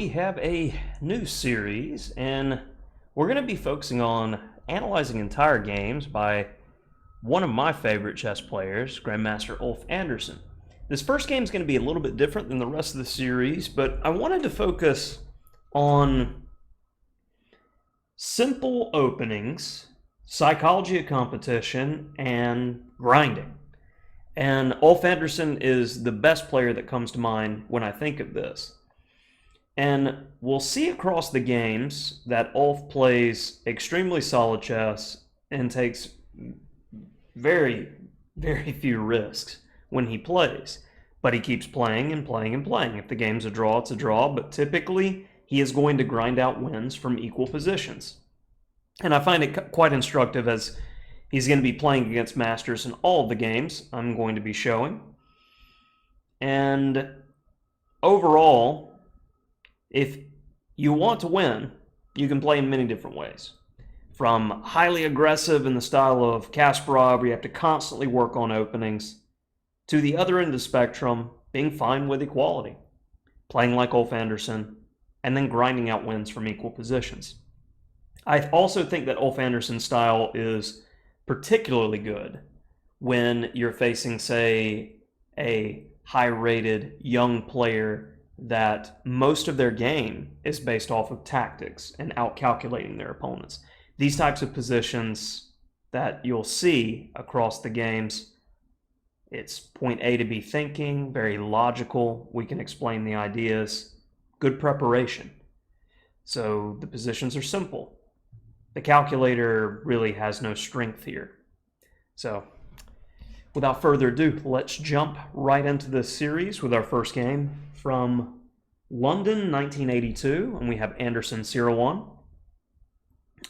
we have a new series, and we're going to be focusing on analyzing entire games by one of my favorite chess players, Grandmaster Ulf Andersson. This first game is going to be a little bit different than the rest of the series, but I wanted to focus on simple openings, psychology of competition, and grinding. And Ulf Andersson is the best player that comes to mind when I think of this. And we'll see across the games that Ulf plays extremely solid chess and takes very, very few risks when he plays. But he keeps playing and playing and playing. If the game's a draw, it's a draw, but typically he is going to grind out wins from equal positions. And I find it quite instructive as he's going to be playing against masters in all of the games I'm going to be showing. And overall, if you want to win, you can play in many different ways. From highly aggressive in the style of Kasparov, where you have to constantly work on openings, to the other end of the spectrum, being fine with equality, playing like Ulf Andersson, and then grinding out wins from equal positions. I also think that Ulf Andersson's style is particularly good when you're facing, say, a high-rated young player that most of their game is based off of tactics and out-calculating their opponents. These types of positions that you'll see across the games, it's point A to B thinking, very logical, we can explain the ideas, good preparation. So the positions are simple. The calculator really has no strength here. So without further ado, let's jump right into this series with our first game from London, 1982, and we have Andersson 0-1.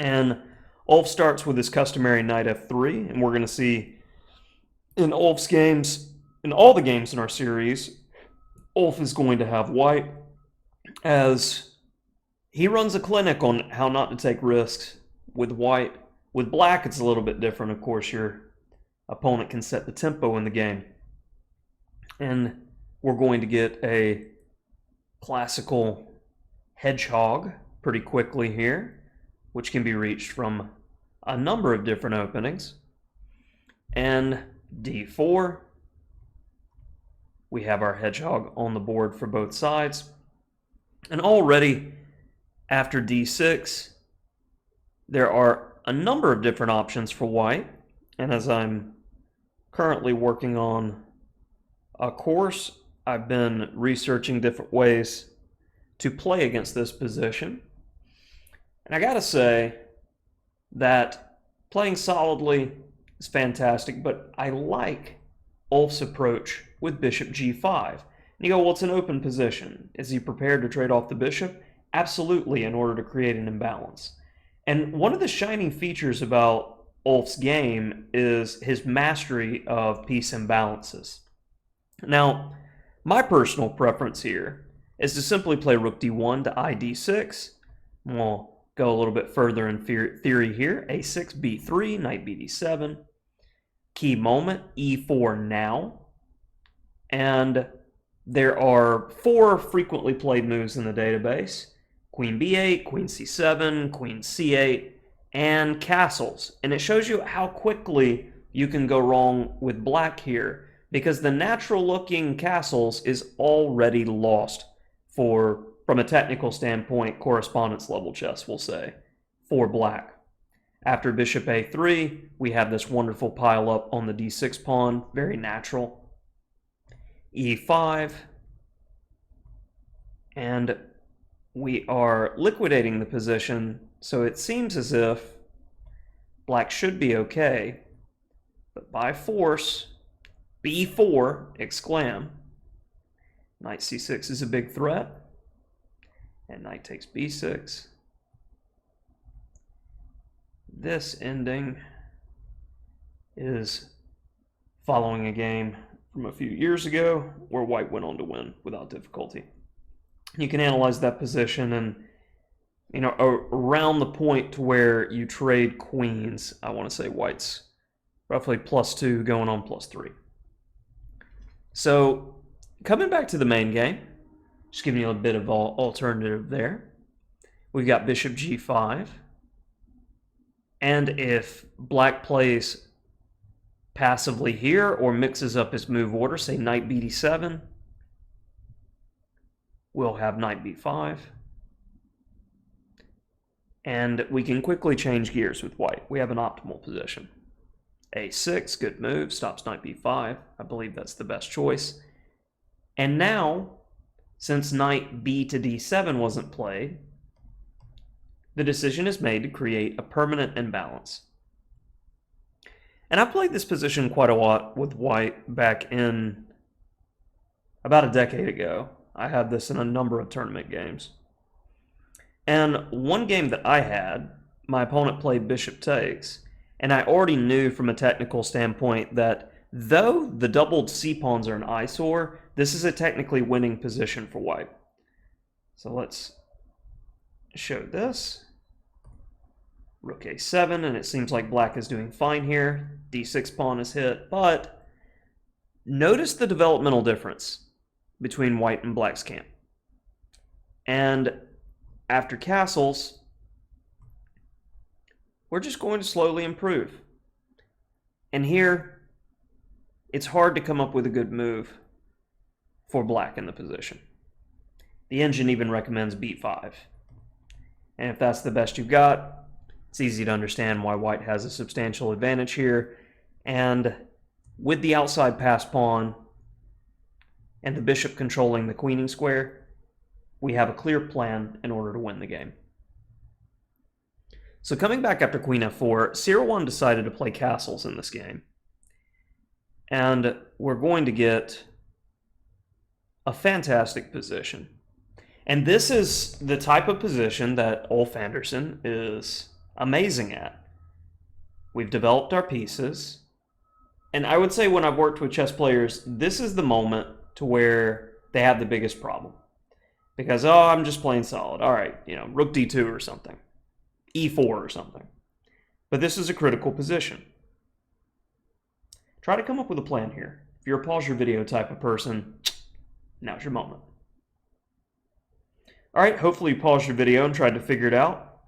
And Ulf starts with his customary knight f3, and we're going to see in Ulf's games, in all the games in our series, Ulf is going to have white as he runs a clinic on how not to take risks with white. With black, it's a little bit different. Of course, your opponent can set the tempo in the game. And we're going to get a classical hedgehog pretty quickly here, which can be reached from a number of different openings. And d4, we have our hedgehog on the board for both sides. And already after d6, there are a number of different options for white. And as I'm currently working on a course, I've been researching different ways to play against this position. And I gotta say that playing solidly is fantastic, but I like Ulf's approach with bishop g5. And you go, well, it's an open position. Is he prepared to trade off the bishop? Absolutely, in order to create an imbalance. And one of the shining features about Ulf's game is his mastery of piece imbalances. Now, my personal preference here is to simply play rook d1 to id6. We'll go a little bit further in theory here. a6, b3, knight bd7. Key moment, e4 now. And there are 4 frequently played moves in the database. Queen b8, queen c7, queen c8, and castles. And it shows you how quickly you can go wrong with black here, because the natural looking castles is already lost from a technical standpoint, correspondence level chess, we'll say, for black. After bishop a3, we have this wonderful pile up on the d6 pawn, very natural. e5, and we are liquidating the position, so it seems as if black should be okay, but by force, b4, exclam, knight c6 is a big threat, and knight takes b6. This ending is following a game from a few years ago where white went on to win without difficulty. You can analyze that position and, around the point to where you trade queens, I want to say white's roughly +2 going on +3. So coming back to the main game, Just giving you a bit of alternative there. We've got bishop g5. And if black plays passively here or mixes up his move order, say knight bd7, we'll have knight b5. And we can quickly change gears with white. We have an optimal position. a6, good move, stops knight b5. I believe that's the best choice. And now, since knight b to d7 wasn't played, the decision is made to create a permanent imbalance. And I played this position quite a lot with white back in about a decade ago. I had this in a number of tournament games. And one game that I had, my opponent played bishop takes, and I already knew from a technical standpoint that though the doubled c-pawns are an eyesore, this is a technically winning position for white. So let's show this. Rook a7, and it seems like black is doing fine here. d6 pawn is hit, but notice the developmental difference between white and black's camp. And after castles, we're just going to slowly improve. And here, it's hard to come up with a good move for black in the position. The engine even recommends b5. And if that's the best you've got, it's easy to understand why white has a substantial advantage here. And with the outside pass pawn and the bishop controlling the queening square, we have a clear plan in order to win the game. So coming back after queen f4, Sirwan decided to play castles in this game. And we're going to get a fantastic position. And this is the type of position that Ulf Andersson is amazing at. We've developed our pieces. And I would say when I've worked with chess players, this is the moment to where they have the biggest problem. Because, oh, I'm just playing solid. All right, rook d2 or something. e4 or something. But this is a critical position. Try to come up with a plan here. If you're a pause your video type of person, now's your moment. All right, hopefully you paused your video and tried to figure it out.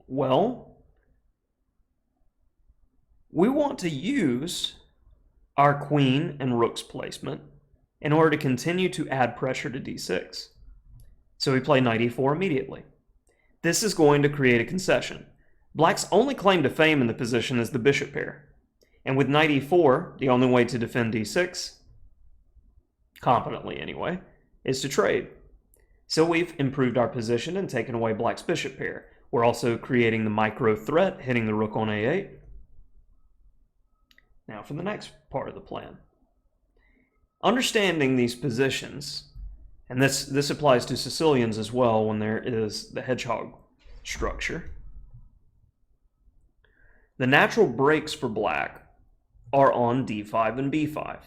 Well, we want to use our queen and rook's placement in order to continue to add pressure to d6. So we play knight e4 immediately. This is going to create a concession. Black's only claim to fame in the position is the bishop pair. And with knight e4, the only way to defend d6, competently anyway, is to trade. So we've improved our position and taken away black's bishop pair. We're also creating the micro threat, hitting the rook on a8. Now for the next part of the plan. Understanding these positions, and this applies to Sicilians as well when there is the hedgehog structure. The natural breaks for black are on d5 and b5.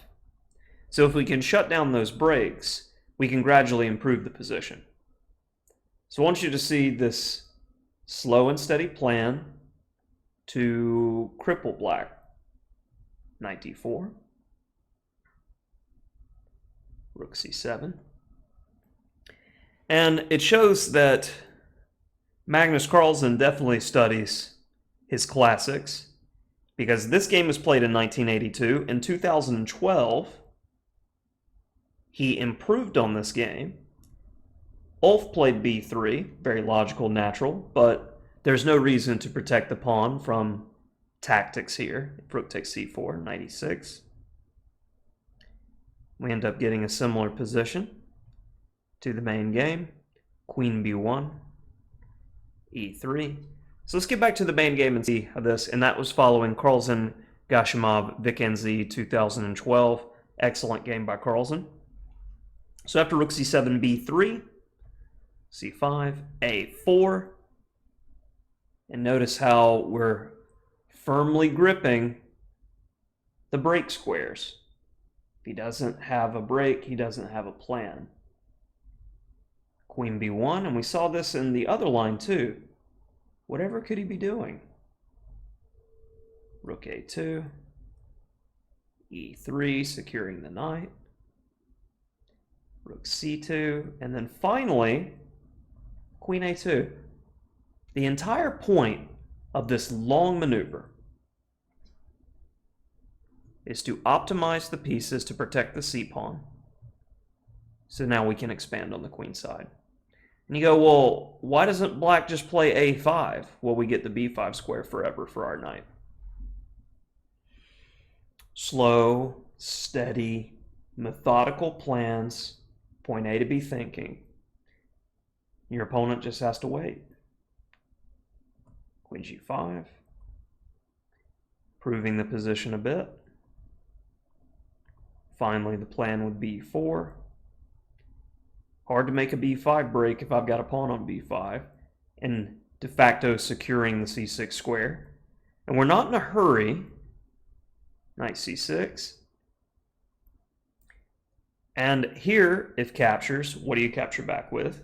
So if we can shut down those breaks, we can gradually improve the position. So I want you to see this slow and steady plan to cripple black. Knight d4. Rook c7. And it shows that Magnus Carlsen definitely studies his classics, because this game was played in 1982. In 2012, he improved on this game. Ulf played b3, very logical, natural, but there's no reason to protect the pawn from tactics here. If rook takes c4, knight e6. We end up getting a similar position to the main game. Queen b1, e3. So let's get back to the main game and see how this, and that was following Carlsen, Gashimov, Vikenzi 2012. Excellent game by Carlsen. So after rook c7, b3, c5, a4, and notice how we're firmly gripping the break squares. If he doesn't have a break, he doesn't have a plan. Queen b1, and we saw this in the other line too. Whatever could he be doing? Rook a2, e3, securing the knight. rook c2, and then finally, queen a2. The entire point of this long maneuver is to optimize the pieces to protect the c-pawn. So now we can expand on the queen side. And you go, well, why doesn't black just play a5? Well, we get the b5 square forever for our knight. Slow, steady, methodical plans, point A to B thinking. Your opponent just has to wait. Queen g5, improving the position a bit. Finally, the plan with b4. Hard to make a b5 break if I've got a pawn on b5, and de facto securing the c6 square. And we're not in a hurry. Knight c6. And here, if captures, what do you capture back with?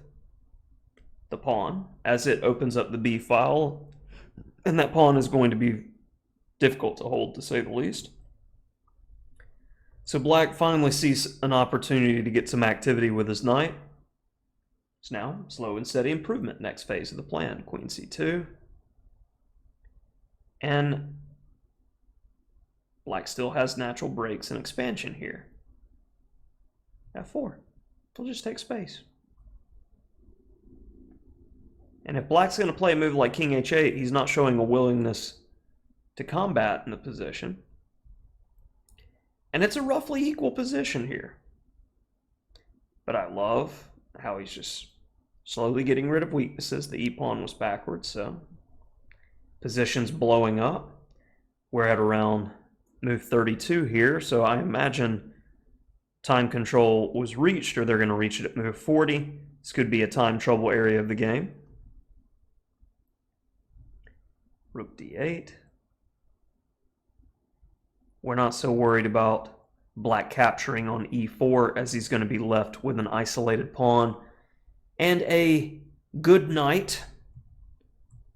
The pawn, as it opens up the b file, and that pawn is going to be difficult to hold, to say the least. So black finally sees an opportunity to get some activity with his knight. So now, slow and steady improvement, next phase of the plan. Queen c2. And black still has natural breaks and expansion here. f4. He'll just take space. And if black's going to play a move like king h8, he's not showing a willingness to combat in the position. And it's a roughly equal position here. But I love how he's just slowly getting rid of weaknesses. The e-pawn was backwards, so position's blowing up. We're at around move 32 here, so I imagine time control was reached, or they're going to reach it at move 40. This could be a time trouble area of the game. Rook d8. We're not so worried about black capturing on e4, as he's going to be left with an isolated pawn and a good knight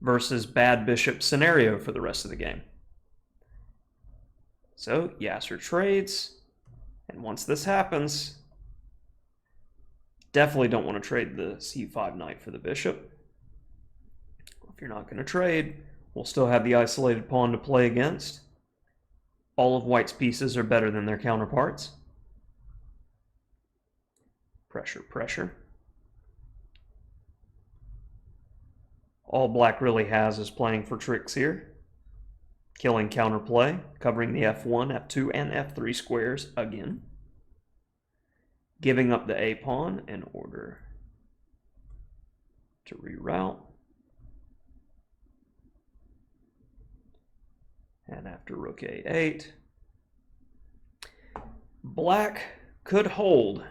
versus bad bishop scenario for the rest of the game. So Yasser trades, and once this happens, definitely don't want to trade the c5 knight for the bishop. If you're not going to trade, we'll still have the isolated pawn to play against. All of white's pieces are better than their counterparts. Pressure, pressure. All black really has is playing for tricks here. Killing counterplay, covering the f1, f2, and f3 squares again. Giving up the a pawn in order to reroute. And after rook a8, black could hold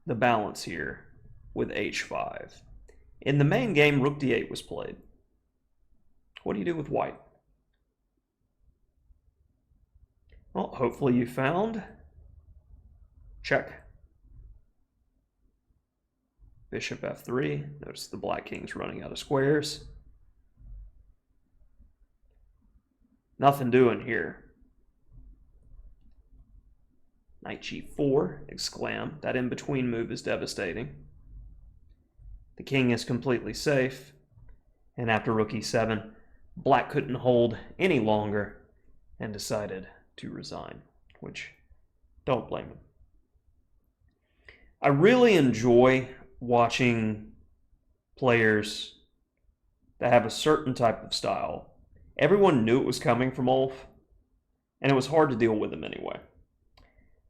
the balance here with h5. In the main game, rook d8 was played. What do you do with white? Well, hopefully you found. Check. Bishop f3. Notice the black king's running out of squares. Nothing doing here. Knight g4, exclam. That in-between move is devastating. The king is completely safe. And after rook e7, black couldn't hold any longer and decided to resign, which don't blame him. I really enjoy watching players that have a certain type of style. Everyone knew it was coming from Ulf, and it was hard to deal with him anyway.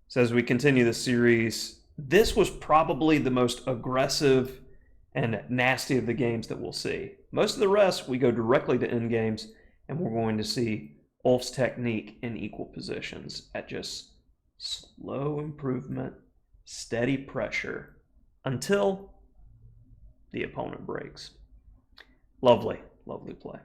So as we continue the series, this was probably the most aggressive and nasty of the games that we'll see. Most of the rest, we go directly to Endgames, and we're going to see Ulf's technique in equal positions at just slow improvement, steady pressure, until the opponent breaks. Lovely, lovely play.